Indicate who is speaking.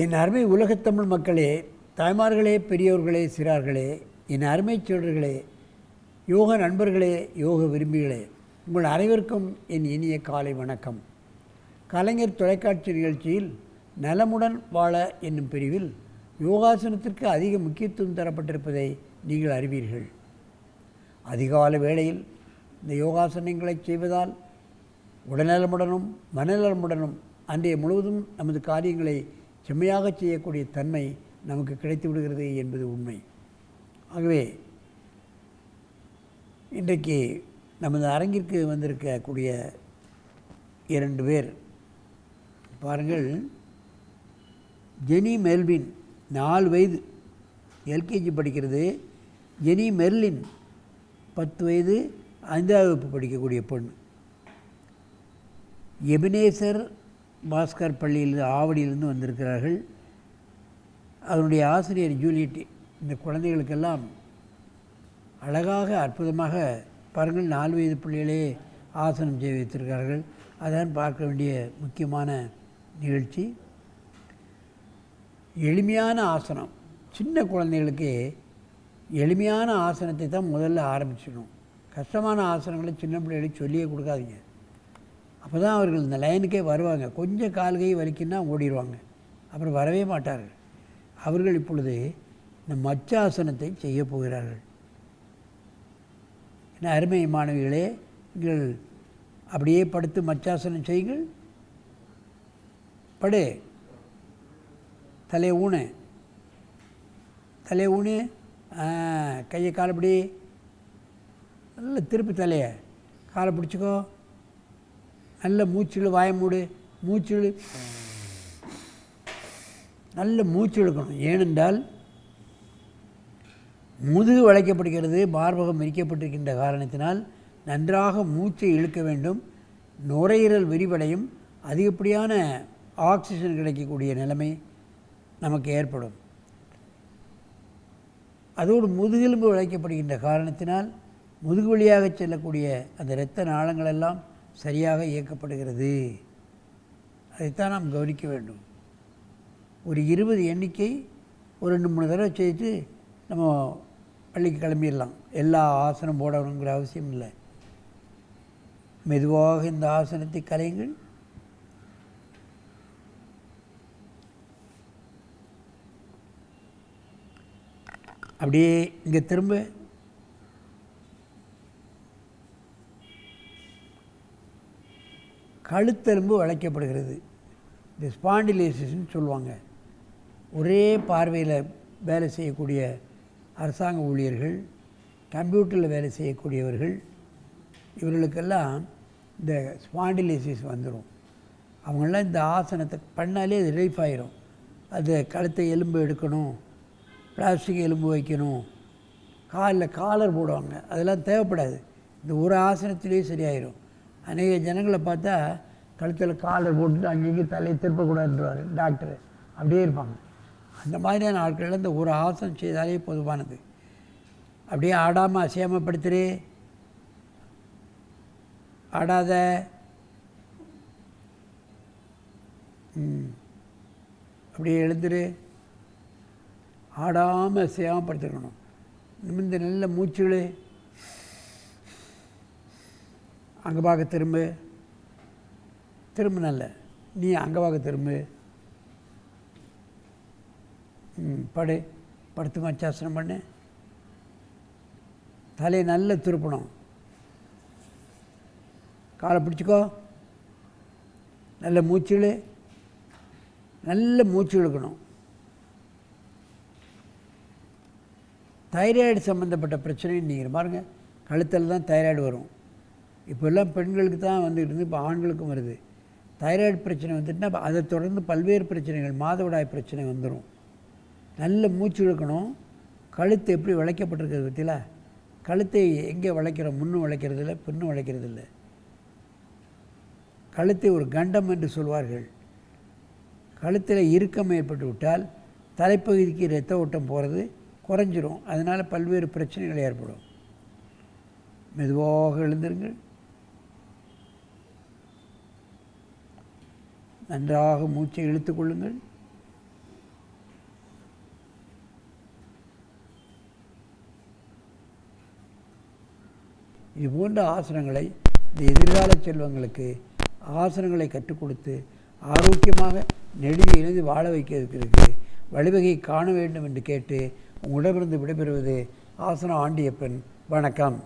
Speaker 1: என் அருமை உலகத்தமிழ் மக்களே, தாய்மார்களே, பெரியோர்களே, சிறார்களே, என் அருமை சீடர்களே, யோக நண்பர்களே, யோக விரும்பிகளே, உங்கள் அனைவருக்கும் என் இனிய காலை வணக்கம். கலைஞர் தொலைக்காட்சி நிகழ்ச்சியில் நலமுடன் வாழ என்னும் பிரிவில் யோகாசனத்திற்கு அதிக முக்கியத்துவம் தரப்பட்டிருப்பதை நீங்கள் அறிவீர்கள். அதிகால வேளையில் இந்த யோகாசனங்களை செய்வதால் உடல்நலமுடனும் மனநலமுடனும் அன்றைய முழுவதும் நமது காரியங்களை செம்மையாக செய்யக்கூடிய தன்மை நமக்கு கிடைத்து விடுகிறது என்பது உண்மை. ஆகவே இன்றைக்கு நமது அரங்கிற்கு வந்திருக்கக்கூடிய 2 பேர் பாருங்கள். ஜெனி மெல்வின் 4 வயது எல்கேஜி படிக்கிறது. ஜெனி மெர்லின் 10 வயது 5ஆம் வகுப்பு படிக்கக்கூடிய பொண்ணு. எபினேசர் பாஸ்கர் பள்ளியில் ஆவடியிலிருந்து வந்திருக்கிறார்கள். அதனுடைய ஆசிரியர் ஜூலியட் இந்த குழந்தைகளுக்கெல்லாம் அழகாக அற்புதமாக பாருங்கள் 4 வயது பிள்ளைகளே ஆசனம் செய்ய வைத்திருக்கிறார்கள். அதான் பார்க்க வேண்டிய முக்கியமான நிகழ்ச்சி. எளிமையான ஆசனம். சின்ன குழந்தைகளுக்கு எளிமையான ஆசனத்தை தான் முதல்ல ஆரம்பிச்சிடணும். கஷ்டமான ஆசனங்களை சின்ன பிள்ளைகளுக்கு சொல்லியே கொடுக்காதீங்க. அப்போ தான் அவர்கள் இந்த லைனுக்கே வருவாங்க. கொஞ்சம் கால்கை வலிக்குன்னா ஓடிடுவாங்க, அப்புறம் வரவே மாட்டார்கள். அவர்கள் இப்பொழுது இந்த மச்சாசனத்தை செய்ய போகிறார்கள். என்ன அருமை மாணவிகளே, நீங்கள் அப்படியே படுத்து மச்சாசனம் செய்யுங்கள். படு, தலையை ஊனு, தலையை ஊனு, கையை காலப்படி நல்ல திருப்பி தலையை காலை பிடிச்சிக்கோ. நல்ல மூச்சில் வாய மூடு, மூச்சில் நல்ல மூச்சு இழுக்கணும். ஏனென்றால் முதுகு வளைக்கப்படுகிறது, மார்பகம் விரிக்கப்பட்டிருக்கின்ற காரணத்தினால் நன்றாக மூச்சை இழுக்க வேண்டும். நுரையீரல் விரிவடையும், அதிகப்படியான ஆக்சிஜன் கிடைக்கக்கூடிய நிலைமை நமக்கு ஏற்படும். அதோடு முதுகெலும்பு வளைக்கப்படுகின்ற காரணத்தினால் முதுகு வழியாக செல்லக்கூடிய அந்த இரத்த நாளங்களெல்லாம் சரியாக இயக்கப்படுகிறது. அதைத்தான் நாம் கவனிக்க வேண்டும். ஒரு 20 எண்ணிக்கை ஒரு 2-3 தடவை செய்து நம்ம பள்ளிக்கு கிளம்பிடலாம். எல்லா ஆசனம் போடணுங்கிற அவசியம் இல்லை. மெதுவாக இந்த ஆசனத்தை கலையுங்கள். அப்படியே இங்கே திரும்ப கழுத்தெலும்பு வளைக்கப்படுகிறது. இந்த ஸ்பாண்டிலைசேஷன் சொல்லுவாங்க. ஒரே பார்வையில் வேலை செய்யக்கூடிய அரசாங்க ஊழியர்கள், கம்ப்யூட்டரில் வேலை செய்யக்கூடியவர்கள், இவர்களுக்கெல்லாம் இந்த ஸ்பாண்டிலைசேஷன் வந்துடும். அவங்களாம் இந்த ஆசனத்தை பண்ணாலே அது ரிலீஃப் ஆகிரும். அது கழுத்தை எலும்பு எடுக்கணும், பிளாஸ்டிக் எலும்பு வைக்கணும், காலில் காலர் போடுவாங்க, அதெல்லாம் தேவைப்படாது. இந்த ஒரு ஆசனத்திலே சரியாயிடும். அநேக ஜனங்களை பார்த்தா கழுத்தில் காலர் போட்டுட்டு அங்கேயும் தலையை திருப்பக்கூடாதுன்றார் டாக்டர். அப்படியே இருப்பாங்க. அந்த மாதிரியான ஆட்களில் இந்த ஒரு ஆசனம் செய்தாலே பொதுவானது. அப்படியே ஆடாமல் அசையாமல் படுத்துரு, ஆடாத, அப்படியே எழுந்துரு, ஆடாமல் அசையாமல் படுத்துக்கணும். நிமிர்ந்து நல்ல மூச்சுகள். அங்கே பார்க்க திரும்ப, திரும்ப நல்ல நீ அங்கே பார்க்க திரும்ப. படு, படுத்து மச்சாசனம் பண்ணு. தலையை நல்ல திருப்பணும். காலை பிடிச்சிக்கோ. நல்ல மூச்சுள், நல்ல மூச்சு இழுக்கணும். தைராய்டு சம்மந்தப்பட்ட பிரச்சனைன்னு நீங்கள் பாருங்கள். கழுத்தில் தான் தைராய்டு வரும். இப்போல்லாம் பெண்களுக்கு தான் வந்துட்டு இருந்து, இப்போ ஆண்களுக்கும் வருது. தைராய்டு பிரச்சனை வந்துட்டுனா அதை தொடர்ந்து பல்வேறு பிரச்சனைகள், மாதவிடாய் பிரச்சனை வந்துடும். நல்ல மூச்சு இழுக்கணும். கழுத்து எப்படி வளைக்கப்பட்டிருக்கிறது பற்றில, கழுத்தை எங்கே வளைக்கிறோம், முன்னும் வளைக்கிறது இல்லை, பின்னும் வளைக்கிறது இல்லை. கழுத்தை ஒரு கண்டம் என்று சொல்வார்கள். கழுத்தில் இறுக்கம் ஏற்பட்டு விட்டால் தலைப்பகுதிக்கு இரத்த ஓட்டம் போகிறது குறைஞ்சிரும். அதனால் பல்வேறு பிரச்சனைகள் ஏற்படும். மெதுவாக எழுந்திருங்கள். நன்றாக மூச்சை இழுத்து கொள்ளுங்கள். இது போன்ற ஆசனங்களை இந்த எதிர்கால செல்வங்களுக்கு ஆசனங்களை கற்றுக் கொடுத்து ஆரோக்கியமாக நெடுதி இணைந்து வாழ வைக்கிறதுக்கு வழிவகை காண வேண்டும் என்று கேட்டு உங்களிடமிருந்து விடைபெறுவது ஆசனம் ஆண்டியப்பன். வணக்கம்.